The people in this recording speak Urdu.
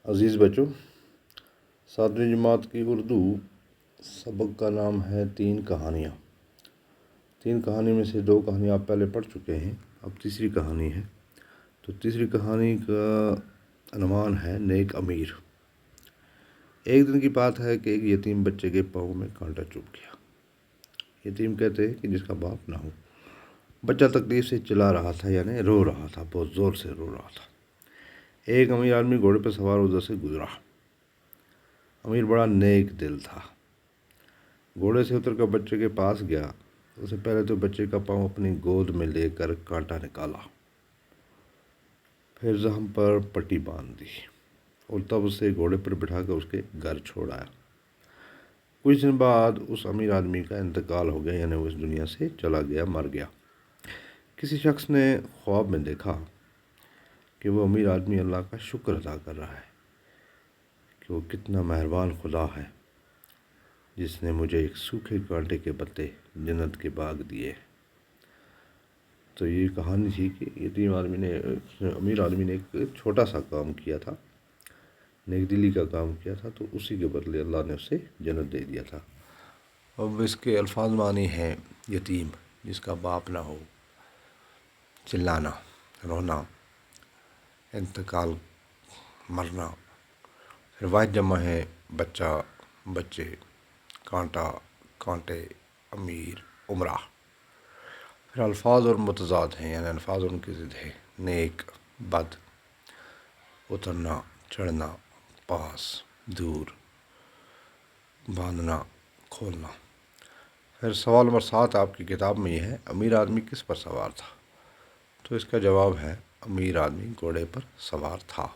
عزیز بچوں، 7ویں جماعت کی اردو سبق کا نام ہے 3 کہانیاں۔ 3 کہانی میں سے 2 کہانیاں آپ پہلے پڑھ چکے ہیں، اب تیسری کہانی ہے۔ تو تیسری کہانی کا عنوان ہے نیک امیر۔ ایک دن کی بات ہے کہ ایک یتیم بچے کے پاؤں میں کانٹا چبھ گیا۔ یتیم کہتے ہیں کہ جس کا باپ نہ ہو۔ بچہ تکلیف سے چلا رہا تھا، یعنی رو رہا تھا، بہت زور سے رو رہا تھا۔ ایک امیر آدمی گھوڑے پر سوار ادھر سے گزرا۔ امیر بڑا نیک دل تھا۔ گھوڑے سے اتر کر بچے کے پاس گیا۔ اسے پہلے تو بچے کا پاؤں اپنی گود میں لے کر کانٹا نکالا، پھر زخم پر پٹی باندھ دی اور تب اسے گھوڑے پر بٹھا کر اس کے گھر چھوڑ آیا۔ کچھ دن بعد اس امیر آدمی کا انتقال ہو گیا، یعنی وہ اس دنیا سے چلا گیا، مر گیا۔ کسی شخص نے خواب میں دیکھا کہ وہ امیر آدمی اللہ کا شکر ادا کر رہا ہے کہ وہ کتنا مہربان خدا ہے جس نے مجھے ایک سوکھے کانٹے کے پتے جنت کے باغ دیے۔ تو یہ کہانی تھی کہ امیر آدمی نے ایک چھوٹا سا کام کیا تھا، نیک دلی کا کام کیا تھا، تو اسی کے بدلے اللہ نے اسے جنت دے دیا تھا۔ اب اس کے الفاظ معنی ہیں: یتیم جس کا باپ نہ ہو، چلانا، رونا، انتقال، مرنا۔ پھر واحد جمع ہے بچہ، بچے، کانٹا، کانٹے، امیر، عمرہ۔ پھر الفاظ اور متضاد ہیں، یعنی الفاظ ان کی ضد ہے: نیک، بد، اترنا، چڑھنا، پاس، دور، باندھنا، کھولنا۔ پھر سوال نمبر 7 آپ کی کتاب میں یہ ہے: امیر آدمی کس پر سوار تھا؟ تو اس کا جواب ہے: امیر آدمی گھوڑے پر سوار تھا۔